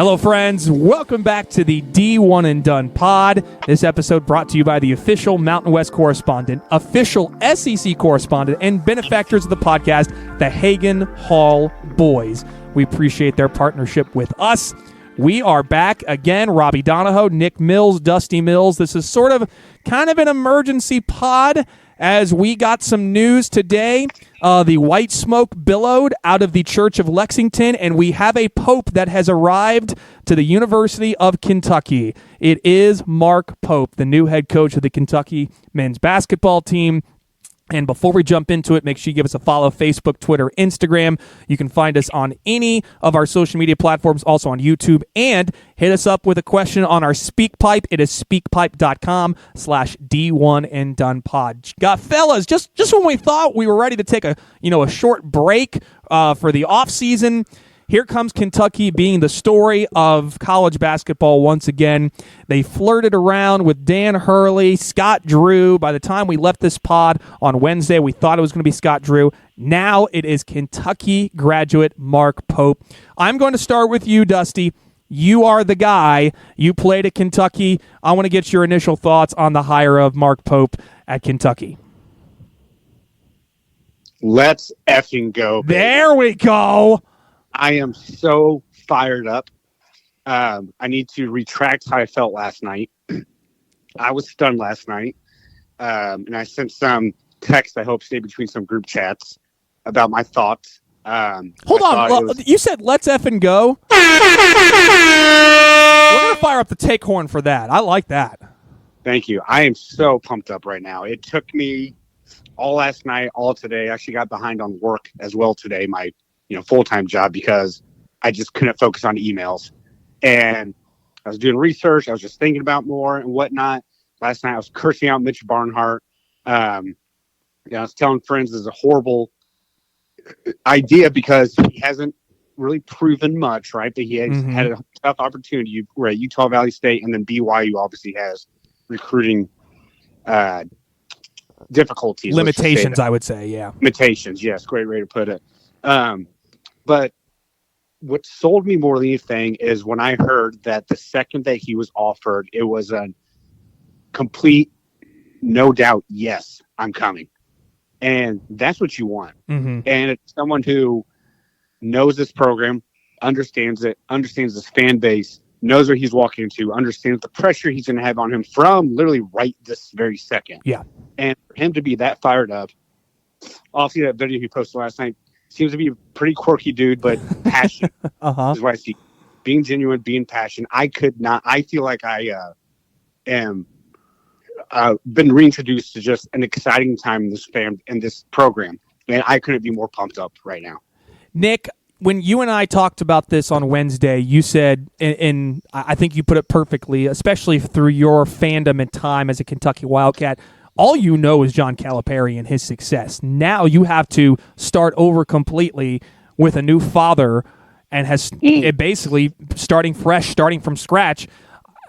Hello, friends. Welcome back to the D1 and Done pod. This episode brought to you by the official Mountain West correspondent, official SEC correspondent, and benefactors of the podcast, the Hagen Hall Boys. We appreciate their partnership with us. We are back again. Robbie Donahoe, Nick Mills, Dusty Mills. This is sort of kind of an emergency pod as we got some news today. The white smoke billowed out of the Church of Lexington, and we have a pope that has arrived to the University of Kentucky. It is Mark Pope, the new head coach of the Kentucky men's basketball team. And before we jump into it, make sure you give us a follow: Facebook, Twitter, Instagram. You can find us on any of our social media platforms, also on YouTube, and hit us up with a question on our SpeakPipe. It is speakpipe.com/D1 and Done pod. Fellas, just when we thought we were ready to take a short break for the off season, here comes Kentucky being the story of college basketball once again. They flirted around with Dan Hurley, Scott Drew. By the time we left this pod on Wednesday, we thought it was going to be Scott Drew. Now it is Kentucky graduate Mark Pope. I'm going to start with you, Dusty. You are the guy. You played at Kentucky. I want to get your initial thoughts on the hire of Mark Pope at Kentucky. Let's effing go, baby. There we go. I am so fired up. I need to retract how I felt last night. I was stunned last night. And I sent some text, I hope, stay between some group chats about my thoughts. Hold on. You said let's effing go? We're going to fire up the take horn for that. I like that. Thank you. I am so pumped up right now. It took me all last night, all today. I actually got behind on work as well today, my full-time job, because I just couldn't focus on emails. And I was doing research. I was just thinking about more and whatnot. Last night I was cursing out Mitch Barnhart. I was telling friends this is a horrible idea because he hasn't really proven much, right? But he has had a tough opportunity. We're at Utah Valley State, and then BYU obviously has recruiting difficulties. Limitations, I would say, yeah. Limitations, yes. Great way to put it. But what sold me more than anything is when I heard that the second that he was offered, it was a complete, no doubt, yes, I'm coming. And that's what you want. And it's someone who knows this program, understands it, understands this fan base, knows what he's walking into, understands the pressure he's going to have on him from literally right this very second. Yeah. And for him to be that fired up, obviously that video he posted last night, seems to be a pretty quirky dude, but passionate is what I see. Being genuine, being passionate. I feel like I am been reintroduced to just an exciting time in this program. And I couldn't be more pumped up right now. Nick, when you and I talked about this on Wednesday, you said, and I think you put it perfectly, especially through your fandom and time as a Kentucky Wildcat, all you know is John Calipari and his success. Now you have to start over completely with a new father and has basically starting fresh, starting from scratch.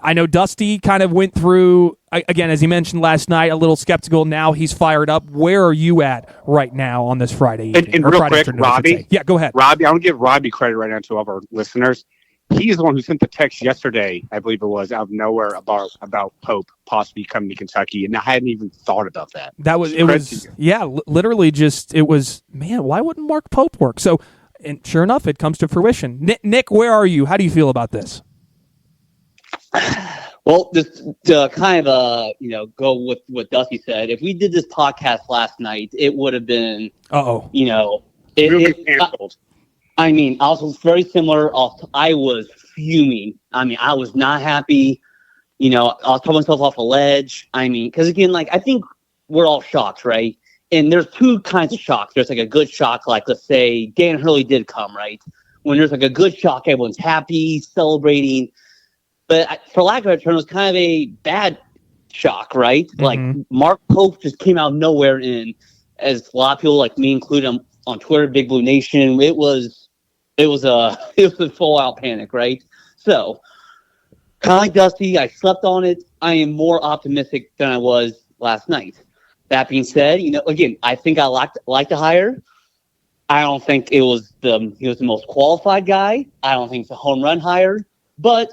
I know Dusty kind of went through, again, as he mentioned last night, a little skeptical. Now he's fired up. Where are you at right now on this Friday evening? And real quick, Robbie. Yeah, go ahead. Robbie, I want to give Robbie credit right now to all of our listeners. He's the one who sent the text yesterday, I believe it was, out of nowhere about Pope possibly coming to Kentucky, and I hadn't even thought about that. Literally just, it was, man, why wouldn't Mark Pope work? So, and sure enough, it comes to fruition. Nick, where are you? How do you feel about this? Well, just to kind of, go with what Dusty said, if we did this podcast last night, it would have been, canceled. I was very similar. I was fuming. I was not happy. I was throwing myself off a ledge. Because again, I think we're all shocked, right? And there's two kinds of shocks. There's a good shock, let's say Dan Hurley did come, right? When there's a good shock, everyone's happy, celebrating. But for lack of a term, it was kind of a bad shock, right? Mark Pope just came out of nowhere, and as a lot of people, like me included, on Twitter, Big Blue Nation, it was a full out panic, right? So, kind of like Dusty, I slept on it. I am more optimistic than I was last night. That being said, again, I think I like the hire. I don't think he was the most qualified guy. I don't think it's a home run hire. But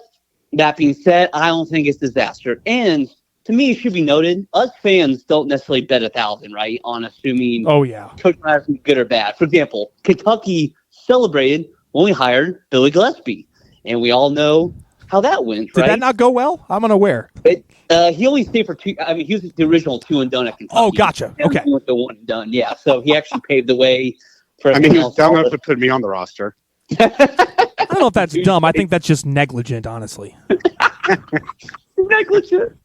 that being said, I don't think it's disaster. And to me, it should be noted, us fans don't necessarily bet 1,000, right, on assuming Oh, yeah. Coach Madison is good or bad. For example, Kentucky celebrated when we hired Billy Gillespie, and we all know how that went, Did right? that not go well? I'm unaware. He only stayed for 2. I mean, he was the original 2 and done at Kentucky. Oh, gotcha. And Okay. he went to 1 and done. Yeah, so he actually paved the way for. I mean, everything he was else. dumb enough to put me on the roster. I don't know if that's dumb. I think that's just negligent, honestly. Negligent.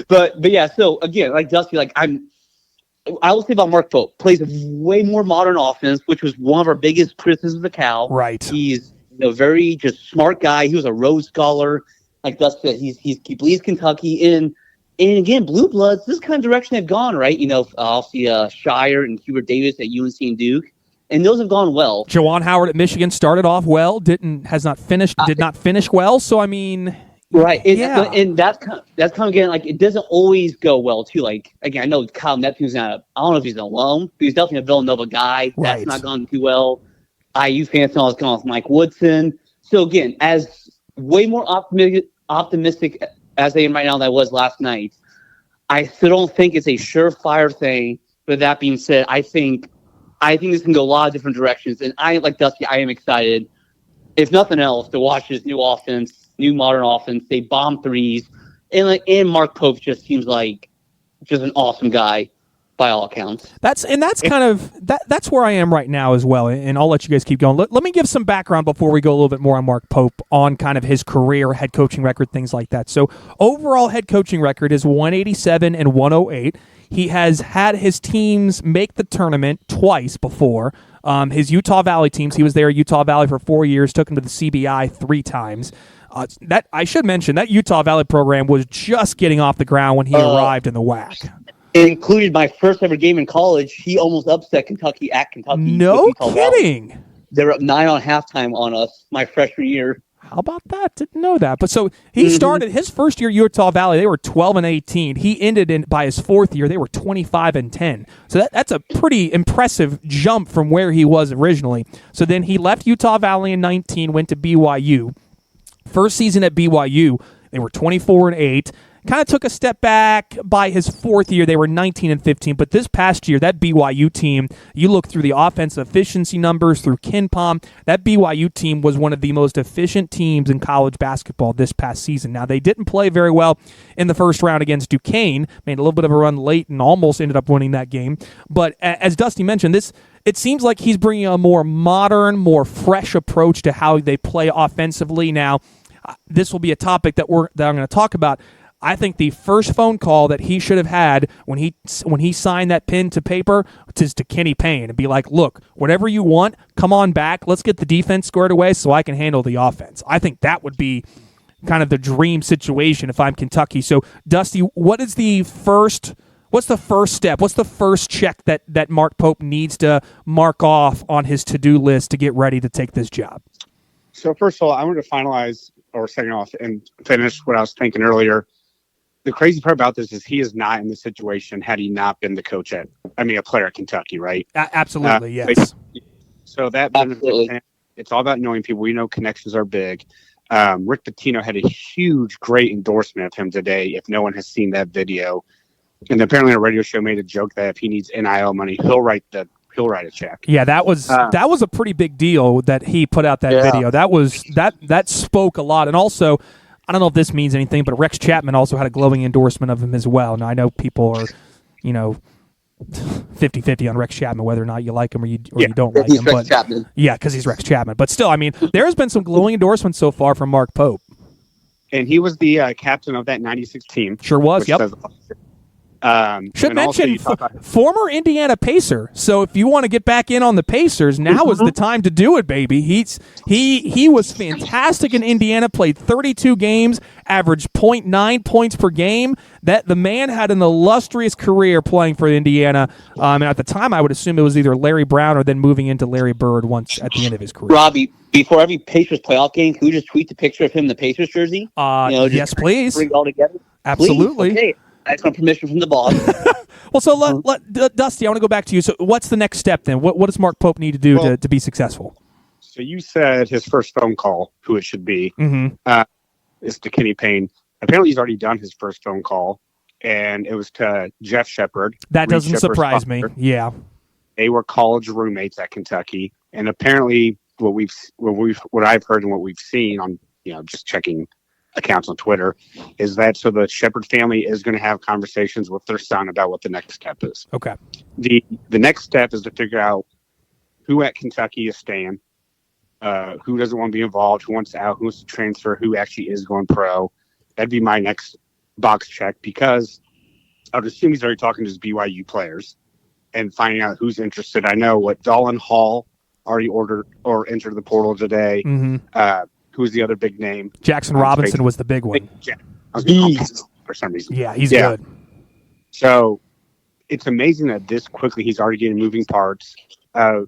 but yeah, so again, like Dusty, like I will say about Mark Pope, plays a way more modern offense, which was one of our biggest criticisms of Cal. Right. He's a very just smart guy. He was a Rhodes Scholar. Like Dusty said, he bleeds Kentucky in. And again, Blue Bloods, this kind of direction they've gone, right? I'll see Shire and Hubert Davis at UNC and Duke. And those have gone well. Jawan Howard at Michigan started off well, did not finish well. So I mean, right? yeah. And that's kind of again, like, it doesn't always go well too. Like, again, I know Kyle Neptune's not. I don't know if he's an alum, but he's definitely a Villanova guy. Right. That's not gone too well. IU fans know it's gone with Mike Woodson. So again, as way more optimistic as I am right now than I was last night, I still don't think it's a surefire thing. But that being said, I think this can go a lot of different directions. And I, like Dusty, I am excited, if nothing else, to watch this new offense, new modern offense. They bomb threes. And Mark Pope just seems like just an awesome guy by all accounts. That's kind of that's where I am right now as well. And I'll let you guys keep going. Let me give some background before we go a little bit more on Mark Pope, on kind of his career, head coaching record, things like that. So overall head coaching record is 187 and 108. He has had his teams make the tournament twice before. His Utah Valley teams, he was there at Utah Valley for 4 years, took him to the CBI 3 times. That I should mention, that Utah Valley program was just getting off the ground when he arrived in the WAC. It included my first ever game in college. He almost upset Kentucky at Kentucky. No kidding. They were up 9 on halftime on us my freshman year. How about that? Didn't know that. But so he started his first year Utah Valley. They were 12 and 18. He ended by his 4th year. They were 25 and 10. So that's a pretty impressive jump from where he was originally. So then he left Utah Valley in 19, went to BYU. First season at BYU, they were 24 and 8. Kind of took a step back by his 4th year. They were 19 and 15. But this past year, that BYU team, you look through the offensive efficiency numbers through KenPom, that BYU team was one of the most efficient teams in college basketball this past season. Now, they didn't play very well in the first round against Duquesne, made a little bit of a run late and almost ended up winning that game. But as Dusty mentioned, it seems like he's bringing a more modern, more fresh approach to how they play offensively. Now, this will be a topic that I'm going to talk about. I think the first phone call that he should have had when he signed that pen to paper is to Kenny Payne and be like, look, whatever you want, come on back. Let's get the defense squared away so I can handle the offense. I think that would be kind of the dream situation if I'm Kentucky. So, Dusty, what's the first step? What's the first check that Mark Pope needs to mark off on his to-do list to get ready to take this job? So first of all, I want to finalize, or second off, and finish what I was thinking earlier. The crazy part about this is he is not in the situation had he not been the coach a player at Kentucky, right? Absolutely, yes. So that it's all about knowing people. We know connections are big. Rick Pitino had a huge, great endorsement of him today. If no one has seen that video, and apparently a radio show made a joke that if he needs NIL money, he'll write a check. Yeah, that was a pretty big deal that he put out that video. That spoke a lot, and also, I don't know if this means anything, but Rex Chapman also had a glowing endorsement of him as well. Now, I know people are, 50-50 on Rex Chapman, whether or not you like him or you don't like him. Rex Chapman. Yeah, because he's Rex Chapman. But still, there has been some glowing endorsements so far from Mark Pope. And he was the captain of that 96 team. Sure was, yep. Should mention former Indiana Pacer. So if you want to get back in on the Pacers, now is the time to do it, baby. He was fantastic in Indiana. Played 32 games, averaged 0.9 points per game. That the man had an illustrious career playing for Indiana. And at the time, I would assume it was either Larry Brown or then moving into Larry Bird once at the end of his career. Robbie, before every Pacers playoff game, can we just tweet the picture of him in the Pacers jersey? Yes, please. Bring it all together. Absolutely. Please? Okay. I got permission from the boss. Well, so Dusty, I want to go back to you. So what's the next step then? What does Mark Pope need to do to be successful? So you said his first phone call, who it should be, is to Kenny Payne. Apparently, he's already done his first phone call, and it was to Jeff Shepard. That doesn't surprise me. Yeah, they were college roommates at Kentucky, and apparently, what I've heard and what we've seen on just checking accounts on Twitter is that so the Shepard family is going to have conversations with their son about what the next step is. Okay. The next step is to figure out who at Kentucky is staying, who doesn't want to be involved, who wants out, who wants to transfer, who actually is going pro. That'd be my next box check, because I would assume he's already talking to his BYU players and finding out who's interested. I know what Dolan Hall already ordered or entered the portal today. Who's the other big name? Jackson Robinson was the big one. For some reason. Yeah, he's good. So it's amazing that this quickly he's already getting moving parts.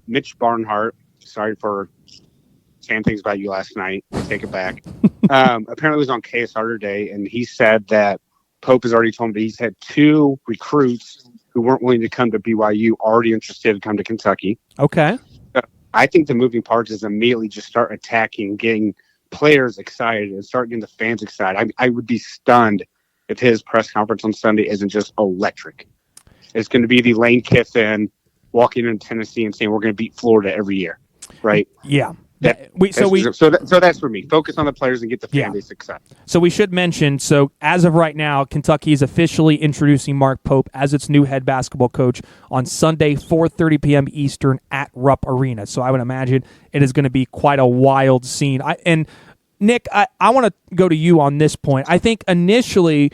Mitch Barnhart, sorry for saying things about you last night. Take it back. Apparently was on KSR today, and he said that Pope has already told him that he's had 2 recruits who weren't willing to come to BYU already interested to come to Kentucky. Okay. I think the moving parts is immediately just start attacking, getting players excited and start getting the fans excited. I would be stunned if his press conference on Sunday isn't just electric. It's going to be the Lane Kiffin walking in Tennessee and saying we're going to beat Florida every year, right? Yeah. So that's for me. Focus on the players and get the fan base excited. So we should mention, so as of right now, Kentucky is officially introducing Mark Pope as its new head basketball coach on Sunday, 4:30 p.m. Eastern at Rupp Arena. So I would imagine it is going to be quite a wild scene. And Nick, I want to go to you on this point. I think the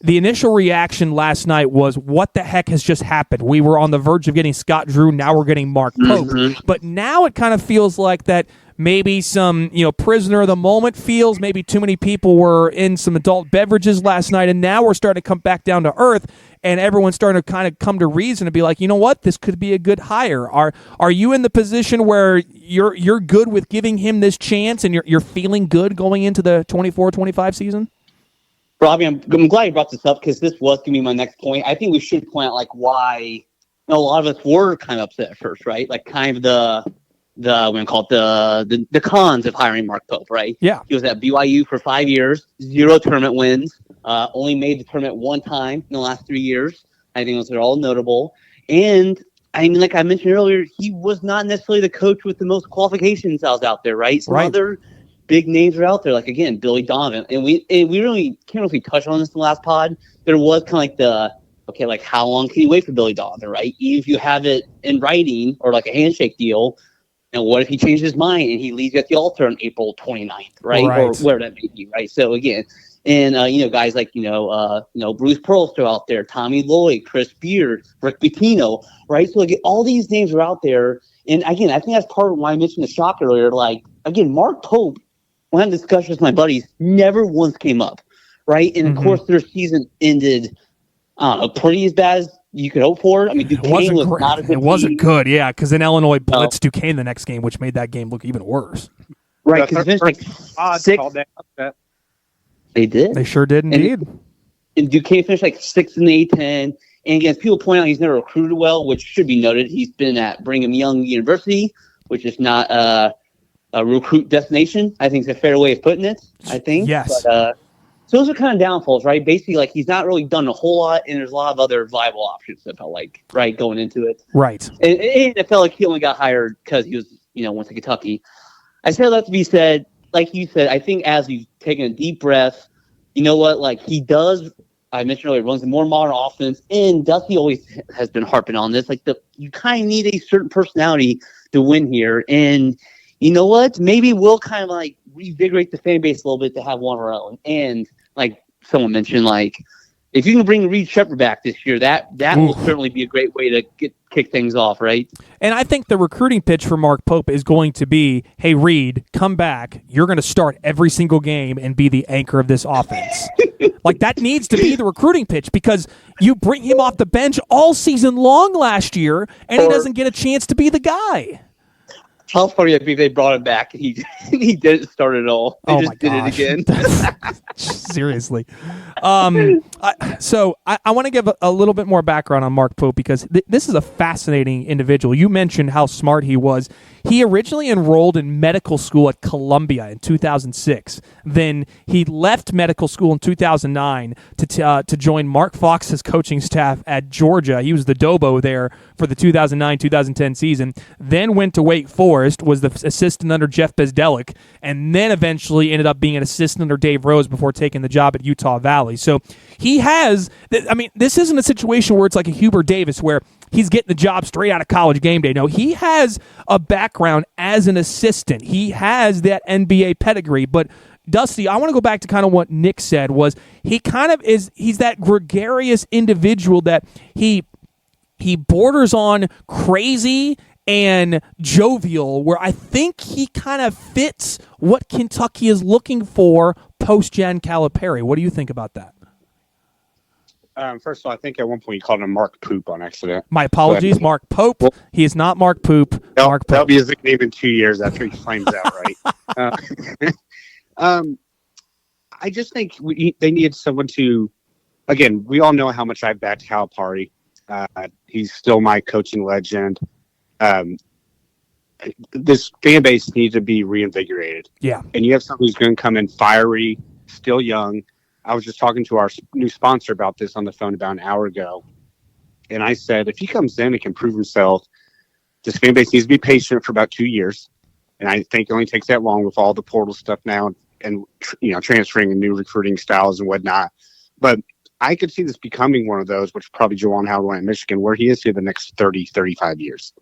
initial reaction last night was, what the heck has just happened? We were on the verge of getting Scott Drew, now we're getting Mark Pope. But now it kind of feels like that maybe some prisoner of the moment feels, maybe too many people were in some adult beverages last night, and now we're starting to come back down to earth, and everyone's starting to kind of come to reason and be like, you know what, this could be a good hire. Are you in the position where you're good with giving him this chance, and you're feeling good going into the 24-25 season? Robbie, I'm glad you brought this up, because this was going to be my next point. I think we should point out why a lot of us were kind of upset at first, right? Like kind of the we're going to call it the cons of hiring Mark Pope, right? Yeah. He was at BYU for 5 years, 0 tournament wins, only made the tournament 1 time in the last 3 years. I think those are all notable. And I mean, like I mentioned earlier, he was not necessarily the coach with the most qualifications out there, right? Some other big names are out there, like, again, Billy Donovan. And we really can't really touch on this in the last pod. There was kind of like how long can you wait for Billy Donovan, right? If you have it in writing or like a handshake deal, what if he changes his mind and he leaves you at the altar on April 29th, right? Or where that may be, right? So again, and guys like Bruce Pearlster out there, Tommy Lloyd, Chris Beard, Rick Pitino, right? So again, all these names are out there, and again, I think that's part of why I mentioned the shock earlier. Like again, Mark Pope, when I had discussions with my buddies, never once came up, right? And of course, their season ended pretty as bad as you could hope for. I mean, Duquesne was not a good team. It wasn't good, yeah, because then Illinois blitzed Duquesne the next game, which made that game look even worse. Right, because they finished like 6. They did. They sure did indeed. And Duquesne finished like 6 in the A-10. And again, people point out he's never recruited well, which should be noted. He's been at Brigham Young University, which is not a recruit destination. I think it's a fair way of putting it, I think. Yes. But, so those are kind of downfalls, right? Basically, like, he's not really done a whole lot, and there's a lot of other viable options, I felt like, right, going into it. Right. And it felt like he only got hired because he was, went to Kentucky. I said that to be said, like you said, I think as he's taking a deep breath, you know what, like, he does, I mentioned earlier, runs a more modern offense, and Dusty always has been harping on this, like, you kind of need a certain personality to win here, and you know what, maybe we'll kind of, like, revigorate the fan base a little bit to have one of our own. And like someone mentioned, like, if you can bring Reed Shepherd back this year, that will certainly be a great way to kick things off, right? And I think the recruiting pitch for Mark Pope is going to be, hey, Reed, come back. You're going to start every single game and be the anchor of this offense. Like, that needs to be the recruiting pitch, because you bring him off the bench all season long last year, and he doesn't get a chance to be the guy. How funny would it be if they brought him back and he didn't start at all. They just did it again. Seriously. I want to give a little bit more background on Mark Pope because this is a fascinating individual. You mentioned how smart he was. He originally enrolled in medical school at Columbia in 2006. Then he left medical school in 2009 to join Mark Fox's coaching staff at Georgia. He was the Dobo there for the 2009-2010 season. Then went to Wake Forest, was the assistant under Jeff Bezdelik, and then eventually ended up being an assistant under Dave Rose before taking the job at Utah Valley. So he has, this isn't a situation where it's like a Hubert Davis where he's getting the job straight out of College Game Day. No, he has a background as an assistant. He has that NBA pedigree. But Dusty, I want to go back to kind of what Nick said was he's that gregarious individual that he borders on crazy and jovial, where I think he kind of fits what Kentucky is looking for post-Jan Calipari. What do you think about that? First of all, I think at one point you called him Mark Poop on accident. My apologies, Mark Pope. He is not Mark Poop. Mark Pope. That'll be his nickname in 2 years after he flames out, right? I just think they needed someone to, again, we all know how much I backed Calipari. He's still my coaching legend. This fan base needs to be reinvigorated. Yeah. And you have someone who's going to come in fiery, still young. I was just talking to our new sponsor about this on the phone about an hour ago. And I said, if he comes in and can prove himself, this fan base needs to be patient for about 2 years. And I think it only takes that long with all the portal stuff now and transferring and new recruiting styles and whatnot. But I could see this becoming one of those, which probably Juwan Howard went in Michigan, where he is here the next 30, 35 years.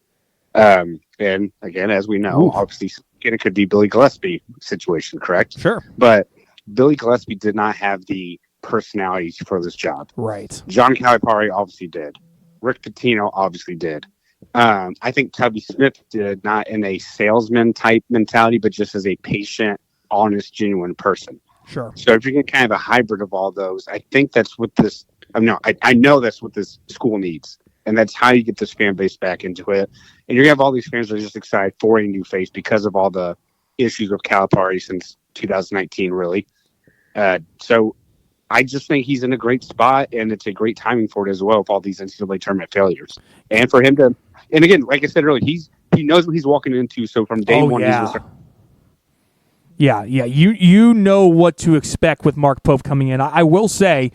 And again, as we know, obviously it could be Billy Gillespie situation, correct? Sure. But Billy Gillespie did not have the personality for this job. Right. John Calipari obviously did. Rick Pitino obviously did. I think Tubby Smith did, not in a salesman type mentality, but just as a patient, honest, genuine person. Sure. So if you get kind of a hybrid of all those, I think that's what this. I know that's what this school needs, and that's how you get this fan base back into it. And you're gonna have all these fans that are just excited for a new face because of all the issues with Calipari since 2019, really. So I just think he's in a great spot, and it's a great timing for it as well with all these NCAA tournament failures. And for him to, and again, like I said earlier, he knows what he's walking into. So from day one, Yeah. You know what to expect with Mark Pope coming in. I will say,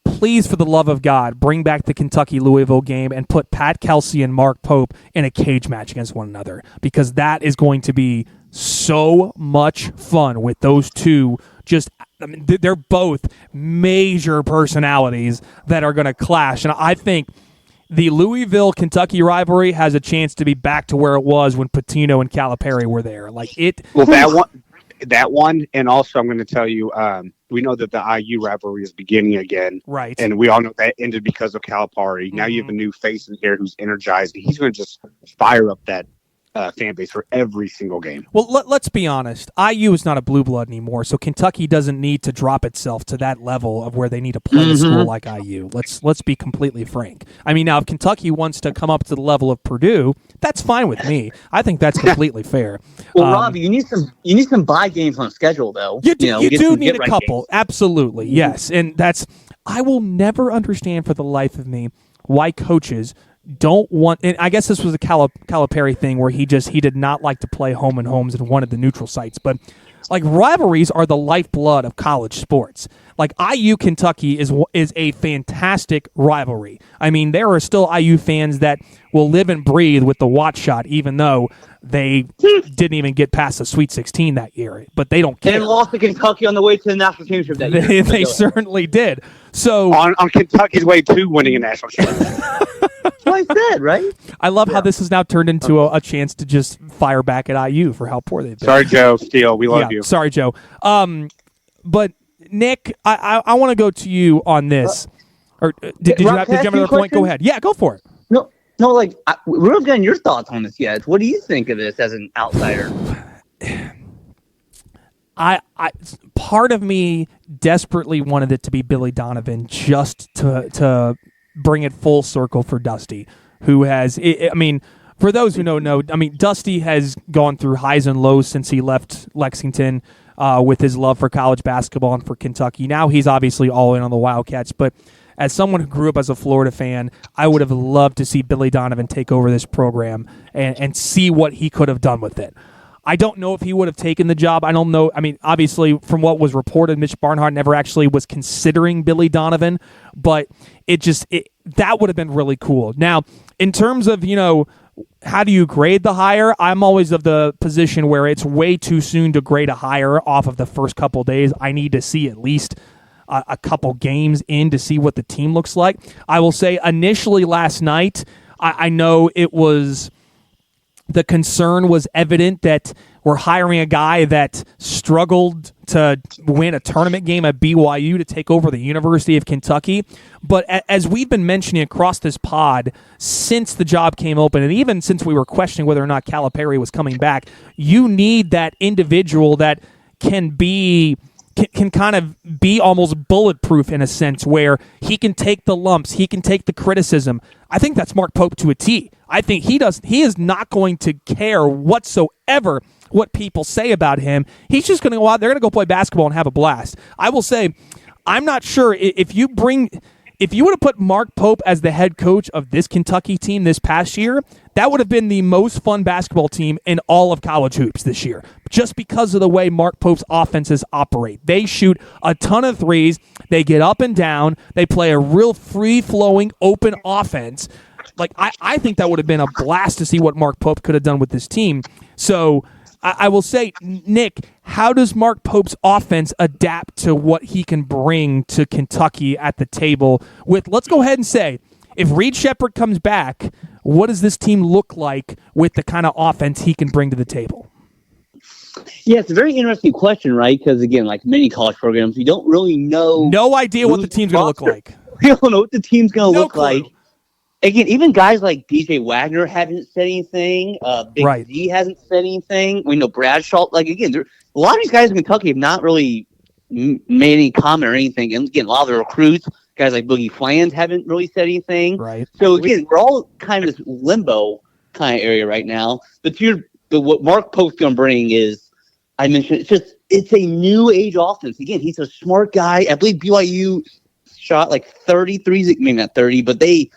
please, for the love of God, bring back the Kentucky-Louisville game and put Pat Kelsey and Mark Pope in a cage match against one another, because that is going to be so much fun with those two. They're both major personalities that are going to clash. And I think the Louisville-Kentucky rivalry has a chance to be back to where it was when Pitino and Calipari were there. That one, and also I'm going to tell you, we know that the IU rivalry is beginning again. Right. And we all know that ended because of Calipari. Now you have a new face in here who's energized. He's going to just fire up that fan base for every single game. Well, let's be honest. IU is not a blue blood anymore, so Kentucky doesn't need to drop itself to that level of where they need to play a school like IU. Let's be completely frank. I mean, now if Kentucky wants to come up to the level of Purdue, that's fine with me. I think that's completely fair. Well, Robbie, you need some bye games on schedule, though. You do need a couple. Games. Absolutely, yes. And I will never understand for the life of me why coaches don't want, and I guess this was a Calipari thing where he did not like to play home and homes and wanted the neutral sites, but like rivalries are the lifeblood of college sports. Like IU Kentucky is a fantastic rivalry. I mean, there are still IU fans that will live and breathe with the watch shot, even though they didn't even get past the Sweet 16 that year. But they don't care. And lost to Kentucky on the way to the national championship that year. They certainly did. So on Kentucky's way to winning a national championship. That's what I said, right? I love how this has now turned into a chance to just fire back at IU for how poor they've been. Sorry, Joe Steele. We love you. Sorry, Joe. But Nick, I want to go to you on this. Or did you have another point? Go ahead. Yeah, go for it. No, we're not getting your thoughts on this yet. What do you think of this as an outsider? I part of me desperately wanted it to be Billy Donovan just to bring it full circle for Dusty, who has, for those who don't know, Dusty has gone through highs and lows since he left Lexington. with his love for college basketball and for Kentucky. Now he's obviously all in on the Wildcats, but as someone who grew up as a Florida fan, I would have loved to see Billy Donovan take over this program and see what he could have done with it. I don't know if he would have taken the job. I don't know. I mean, obviously, from what was reported, Mitch Barnhart never actually was considering Billy Donovan, but that would have been really cool. Now, in terms of, how do you grade the hire? I'm always of the position where it's way too soon to grade a hire off of the first couple days. I need to see at least a couple games in to see what the team looks like. I will say initially last night, I know it was... The concern was evident that we're hiring a guy that struggled to win a tournament game at BYU to take over the University of Kentucky. But as we've been mentioning across this pod since the job came open, and even since we were questioning whether or not Calipari was coming back, you need that individual that can kind of be almost bulletproof in a sense, where he can take the lumps, he can take the criticism. I think that's Mark Pope to a T. I think he is not going to care whatsoever what people say about him. He's just going to go out there, going to go play basketball and have a blast. I will say, I'm not sure if you would have put Mark Pope as the head coach of this Kentucky team this past year, that would have been the most fun basketball team in all of college hoops this year, just because of the way Mark Pope's offenses operate. They shoot a ton of threes. They get up and down. They play a real free-flowing, open offense. Like, I think that would have been a blast to see what Mark Pope could have done with this team. So I will say, Nick, how does Mark Pope's offense adapt to what he can bring to Kentucky at the table? Let's go ahead and say, if Reed Sheppard comes back, what does this team look like with the kind of offense he can bring to the table? Yeah, it's a very interesting question, right? Because, again, like many college programs, you don't really know. No idea what the team's going to look like. We don't know what the team's going to look clue. like. Again, even guys like DJ Wagner haven't said anything. Big Z hasn't said anything. We know Bradshaw. Like, again, a lot of these guys in Kentucky have not really made any comment or anything. And again, a lot of the recruits, guys like Boogie Flans, haven't really said anything. Right. So again, we're all kind of this limbo kind of area right now. But what Mark Pope's going to bring is, I mentioned, it's a new age offense. Again, he's a smart guy. I believe BYU shot like 30 threes, maybe not 30, but they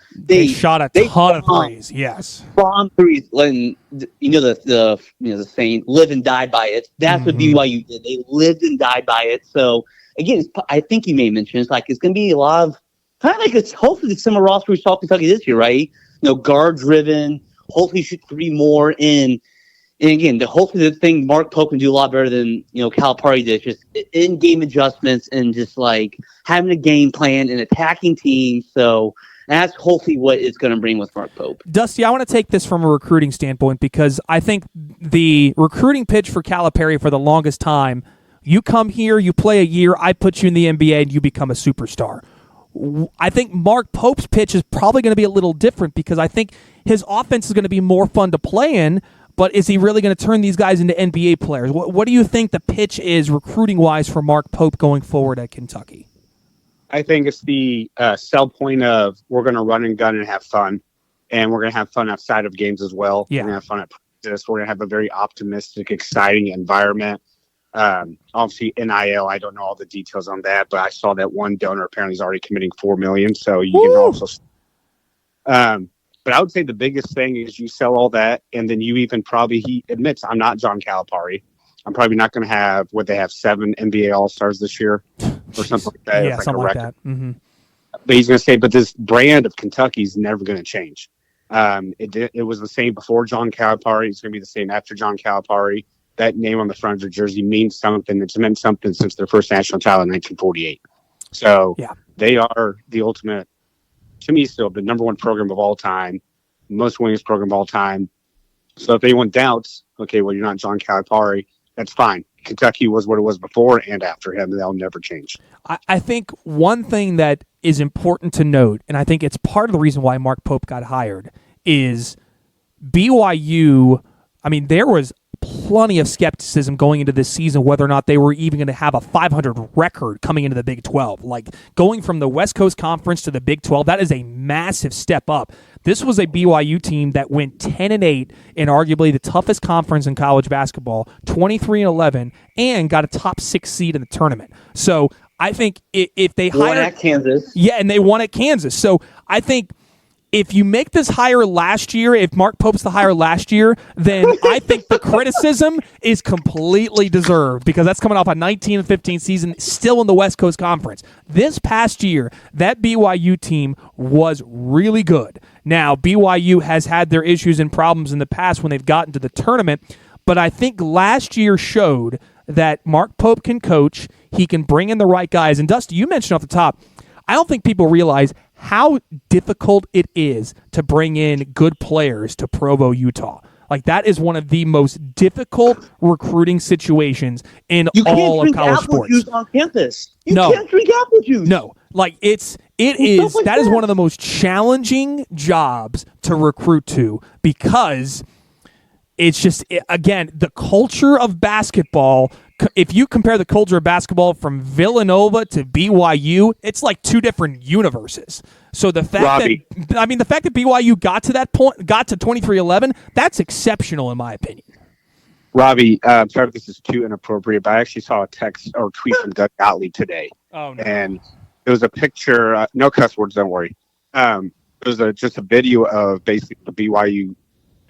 shot a ton of threes. Yes, bomb threes. And the saying, "Live and die by it." That's what BYU did. They lived and died by it. So again, I think you may mention it's going to be a lot of kind of like it's hopefully the similar roster we saw Kentucky this year, right? Guard driven. Hopefully, shoot three more in. And again, hopefully the thing Mark Pope can do a lot better than Calipari did, just in-game adjustments and just like having a game plan and attacking teams. So that's hopefully what it's going to bring with Mark Pope. Dusty, I want to take this from a recruiting standpoint because I think the recruiting pitch for Calipari for the longest time, you come here, you play a year, I put you in the NBA, and you become a superstar. I think Mark Pope's pitch is probably going to be a little different because I think his offense is going to be more fun to play in. But is he really going to turn these guys into NBA players? What do you think the pitch is recruiting-wise for Mark Pope going forward at Kentucky? I think it's the sell point of we're going to run and gun and have fun, and we're going to have fun outside of games as well. Yeah. We're going to have fun at practice. We're going to have a very optimistic, exciting environment. Obviously, NIL, I don't know all the details on that, but I saw that one donor apparently is already committing $4 million, so you can also but I would say the biggest thing is you sell all that, and then you even he admits, I'm not John Calipari. I'm probably not going to have what they have 7 NBA All-Stars this year or something like that. Yeah, something like that. Mm-hmm. But he's going to say, but this brand of Kentucky is never going to change. It was the same before John Calipari. It's going to be the same after John Calipari. That name on the front of the jersey means something. It's meant something since their first national title in 1948. So They are the ultimate, to me, still the number one program of all time, most winningest program of all time. So if anyone doubts, okay, well, you're not John Calipari, that's fine. Kentucky was what it was before and after him, and that'll never change. I think one thing that is important to note, and I think it's part of the reason why Mark Pope got hired, is BYU. I mean, there was plenty of skepticism going into this season whether or not they were even going to have a 500 record coming into the Big 12. Like, going from the West Coast Conference to the Big 12, that is a massive step up. This was a BYU team that went 10-8 in arguably the toughest conference in college basketball, 23-11, and got a top 6 seed in the tournament. So I think if they won at Kansas. Yeah, and they won at Kansas. So I think if you make this hire last year, if Mark Pope's the hire last year, then I think the criticism is completely deserved, because that's coming off a 19-15 season still in the West Coast Conference. This past year, that BYU team was really good. Now, BYU has had their issues and problems in the past when they've gotten to the tournament, but I think last year showed that Mark Pope can coach, he can bring in the right guys. And Dusty, you mentioned off the top, I don't think people realize how difficult it is to bring in good players to Provo, Utah. Like, that is one of the most difficult recruiting situations in all of college sports. You can't drink apple juice on campus. You can't drink apple juice. No, like that is one of the most challenging jobs to recruit to, because it's just, again, the culture of basketball. If you compare the culture of basketball from Villanova to BYU, it's like two different universes. So the fact that BYU got to that point, got to 23-11, that's exceptional in my opinion. Robbie, I'm sorry if this is too inappropriate, but I actually saw a text or tweet from Doug Gottlieb today. Oh, no. And it was a picture, no cuss words, don't worry. It was just a video of basically the BYU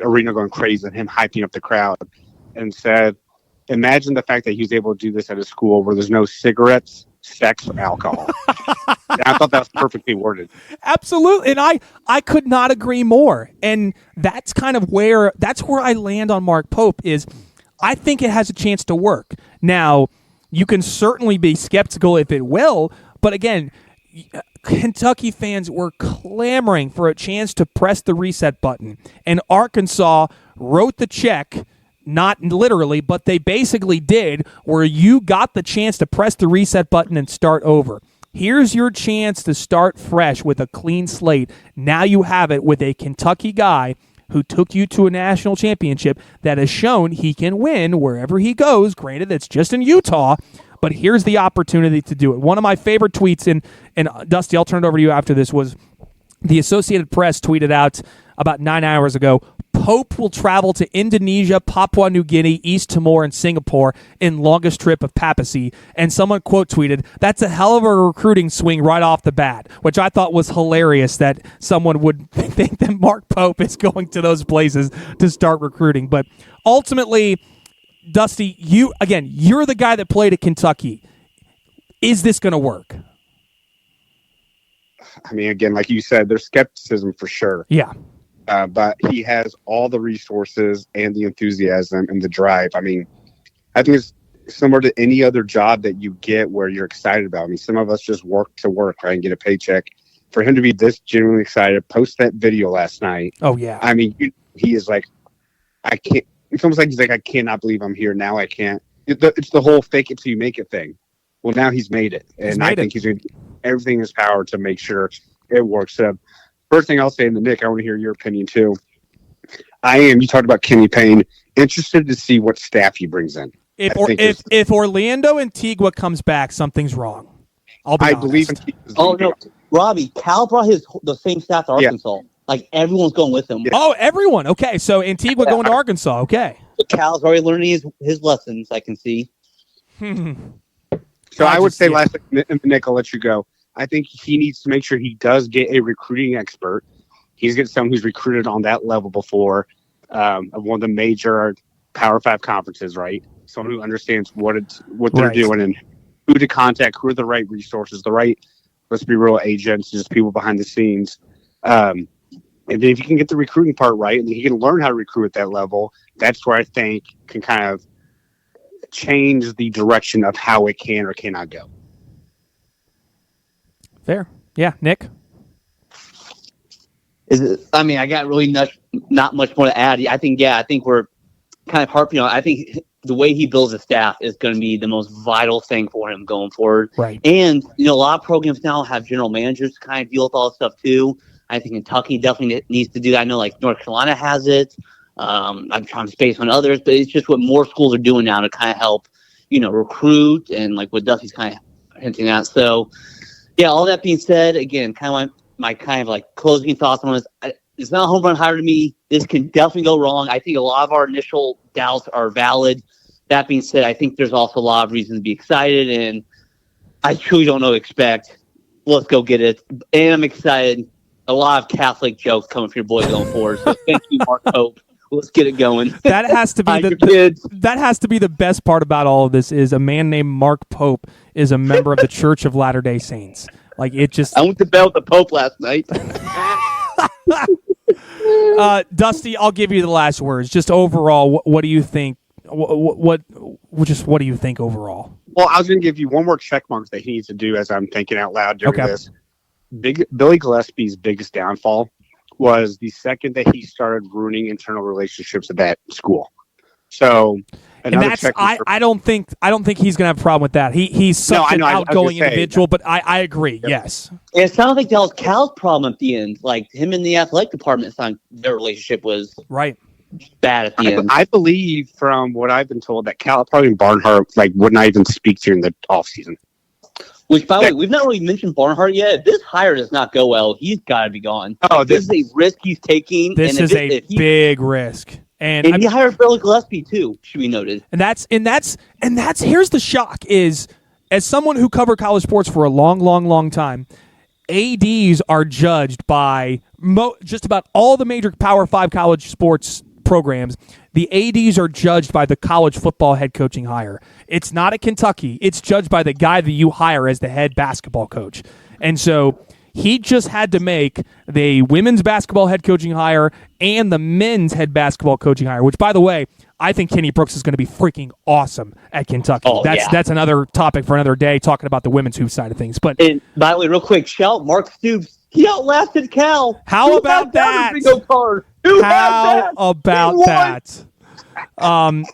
arena going crazy and him hyping up the crowd, and said, imagine the fact that he was able to do this at a school where there's no cigarettes, sex, or alcohol. I thought that was perfectly worded. Absolutely. And I could not agree more. And that's kind of where I land on Mark Pope, is I think it has a chance to work. Now, you can certainly be skeptical if it will, but again, Kentucky fans were clamoring for a chance to press the reset button, and Arkansas wrote the check, not literally, but they basically did, where you got the chance to press the reset button and start over. Here's your chance to start fresh with a clean slate. Now you have it with a Kentucky guy who took you to a national championship that has shown he can win wherever he goes. Granted, it's just in Utah, but here's the opportunity to do it. One of my favorite tweets, and Dusty, I'll turn it over to you after this, was the Associated Press tweeted out about 9 hours ago, Pope will travel to Indonesia, Papua New Guinea, East Timor, and Singapore in longest trip of papacy. And someone quote tweeted, that's a hell of a recruiting swing right off the bat, which I thought was hilarious that someone would think that Mark Pope is going to those places to start recruiting. But ultimately, Dusty, you're the guy that played at Kentucky. Is this going to work? I mean, again, like you said, there's skepticism for sure. Yeah. But he has all the resources and the enthusiasm and the drive. I mean, I think it's similar to any other job that you get where you're excited about. I mean, some of us just work to work, right, and get a paycheck. For him to be this genuinely excited, post that video last night. Oh, yeah. I mean, he is like, I can't. It's almost like he's like, I cannot believe I'm here now. I can't. It's the whole fake it till you make it thing. Well, now he's made it. And I think he's doing everything in his power to make sure it works. So, first thing I'll say, and Nick, I want to hear your opinion too. You talked about Kenny Payne, interested to see what staff he brings in. If Orlando Antigua comes back, something's wrong. I believe no, Robbie, Cal brought the same staff to Arkansas. Yeah. Like, everyone's going with him. Yeah. Oh, everyone. Okay, so Antigua going to Arkansas. Okay. Cal's already learning his lessons, I can see. So I would say last thing, Nick, I'll let you go. I think he needs to make sure he does get a recruiting expert. He's getting someone who's recruited on that level before, of one of the major Power 5 conferences, right? Someone who understands what they're doing and who to contact, who are the right resources, the right, let's be real, agents, just people behind the scenes. And then if you can get the recruiting part right, and he can learn how to recruit at that level, that's where I think can kind of change the direction of how it can or cannot go. Fair. Yeah, Nick? I got really not much more to add. I think we're kind of harping on. I think the way he builds a staff is going to be the most vital thing for him going forward. Right. And, a lot of programs now have general managers to kind of deal with all this stuff too. I think Kentucky definitely needs to do that. I know, like, North Carolina has it. I'm trying to space on others, but it's just what more schools are doing now to kind of help, recruit and like what Dusty's kind of hinting at. So, yeah, all that being said, again, kind of my kind of like closing thoughts on this. It's not a home run hire to me. This can definitely go wrong. I think a lot of our initial doubts are valid. That being said, I think there's also a lot of reasons to be excited, and I truly don't know what to expect. Let's go get it. And I'm excited. A lot of Catholic jokes coming from your boy going forward. So thank you, Mark Pope. Let's get it going. That has to be that has to be the best part about all of this is a man named Mark Pope is a member of the Church of Latter-day Saints. Like it just. I went to bed with the Pope last night. Dusty, I'll give you the last words. Just overall, what do you think? What do you think overall? Well, I was going to give you one more check mark that he needs to do as I'm thinking out loud during this. Billy Gillespie's biggest downfall was the second that he started ruining internal relationships at that school. So, and that's I don't think he's gonna have a problem with that. He's such an outgoing individual, but I agree. Yep. Yes, it sounds like that was Cal's problem at the end. Like him and the athletic department, their relationship was right bad at the end. I believe from what I've been told that Calipari and Barnhart would not even speak during the off season. Which, by the way, we've not really mentioned Barnhart yet. If this hire does not go well, he's got to be gone. Oh, this is a risk he's taking. This is a big risk, and he hired Billy Gillespie too. Should be noted. And that's here's the shock: is as someone who covered college sports for a long time, ADs are judged by just about all the major Power 5 college sports programs. The ADs are judged by the college football head coaching hire. It's not at Kentucky. It's judged by the guy that you hire as the head basketball coach. And so he just had to make the women's basketball head coaching hire and the men's head basketball coaching hire, which, by the way, I think Kenny Brooks is going to be freaking awesome at Kentucky. That's another topic for another day, talking about the women's hoop side of things. But and by the way, real quick, shout Mark Stoops. He outlasted Cal. How about that? How about that?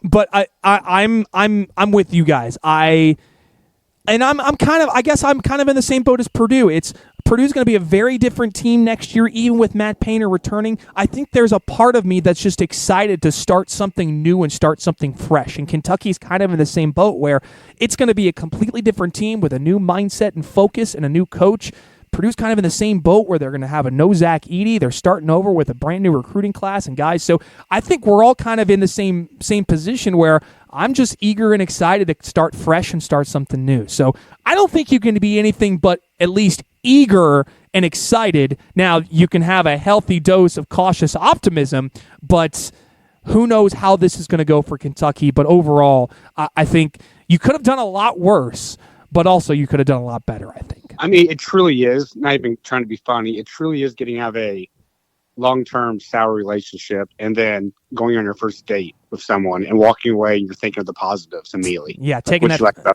But I'm with you guys. I'm kind of in the same boat as Purdue. Purdue's going to be a very different team next year, even with Matt Painter returning. I think there's a part of me that's just excited to start something new and start something fresh. And Kentucky's kind of in the same boat where it's going to be a completely different team with a new mindset and focus and a new coach. Purdue's kind of in the same boat where they're going to have a no Zach Edey. They're starting over with a brand new recruiting class and guys. So I think we're all kind of in the same position where I'm just eager and excited to start fresh and start something new. So I don't think you can be anything but at least eager and excited. Now, you can have a healthy dose of cautious optimism, but who knows how this is going to go for Kentucky. But overall, I think you could have done a lot worse, but also you could have done a lot better, I think. I mean, it truly is, not even trying to be funny, it truly is getting out of a long-term sour relationship and then going on your first date with someone and walking away and you're thinking of the positives immediately. Yeah, taking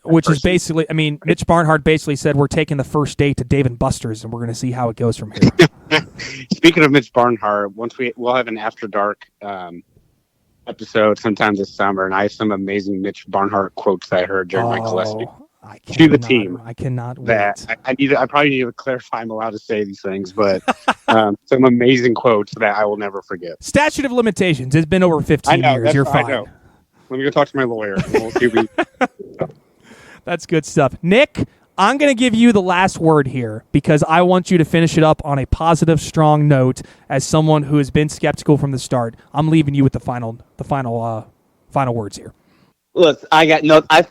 which is basically, I mean, Mitch Barnhart basically said we're taking the first date to Dave & Buster's and we're going to see how it goes from here. Speaking of Mitch Barnhart, we'll have an After Dark episode sometime this summer, and I have some amazing Mitch Barnhart quotes that I heard during my Gillespie. To the team. I cannot wait. That I probably need to clarify I'm allowed to say these things, but some amazing quotes that I will never forget. Statute of limitations. It's been over 15 years. You're fine. I know. Let me go talk to my lawyer. We'll see That's good stuff. Nick, I'm going to give you the last word here because I want you to finish it up on a positive, strong note. As someone who has been skeptical from the start, I'm leaving you with the final words here. Look, I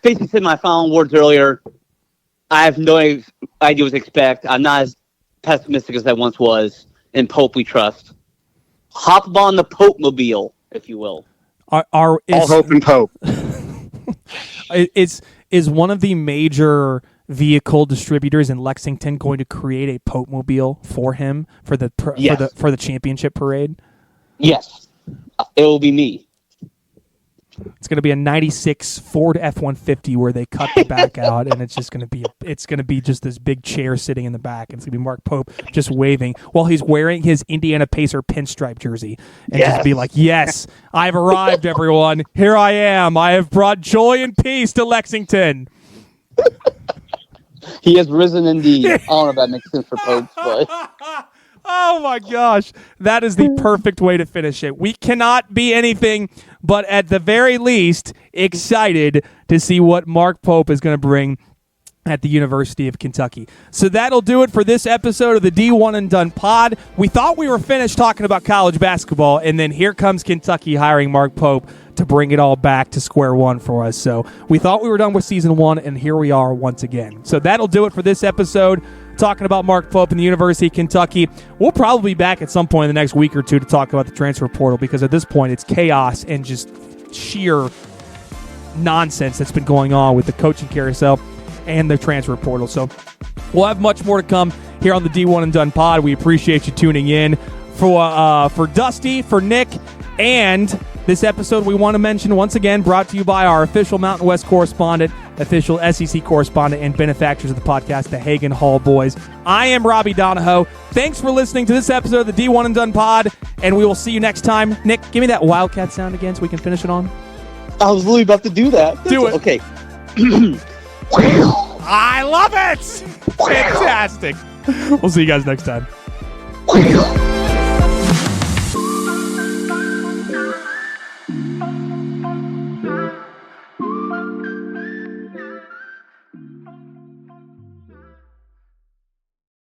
basically said my final words earlier. I have no idea what to expect. I'm not as pessimistic as I once was. In Pope we trust. Hop on the Pope-mobile, if you will. All hope in Pope. Is one of the major vehicle distributors in Lexington going to create a Pope-mobile for him for the championship parade? Yes, it will be me. It's going to be a 96 Ford F-150 where they cut the back out, and it's going to be just this big chair sitting in the back, and it's going to be Mark Pope just waving while he's wearing his Indiana Pacer pinstripe jersey, and just be like, "Yes, I've arrived, everyone. Here I am. I have brought joy and peace to Lexington." He has risen indeed. I don't know if that makes sense for Pope, but Oh my gosh. That is the perfect way to finish it. We cannot be anything but at the very least excited to see what Mark Pope is going to bring at the University of Kentucky. So that'll do it for this episode of the D1 and Done pod. We thought we were finished talking about college basketball, and then here comes Kentucky hiring Mark Pope to bring it all back to square one for us. So we thought we were done with season 1, and here we are once again. So that'll do it for this episode, talking about Mark Pope and the University of Kentucky. We'll probably be back at some point in the next week or two to talk about the transfer portal, because at this point it's chaos and just sheer nonsense that's been going on with the coaching carousel and the transfer portal. So we'll have much more to come here on the D1 and Done pod. We appreciate you tuning in. For Dusty, for Nick, and this episode we want to mention once again, brought to you by our official Mountain West correspondent, official SEC correspondent, and benefactors of the podcast, the Hagen Hall Boys. I am Robbie Donahoe. Thanks for listening to this episode of the D1 and Done pod, and we will see you next time. Nick, give me that Wildcat sound again so we can finish it on. I was really about to do that. Do it. Okay. I love it! Fantastic. We'll see you guys next time.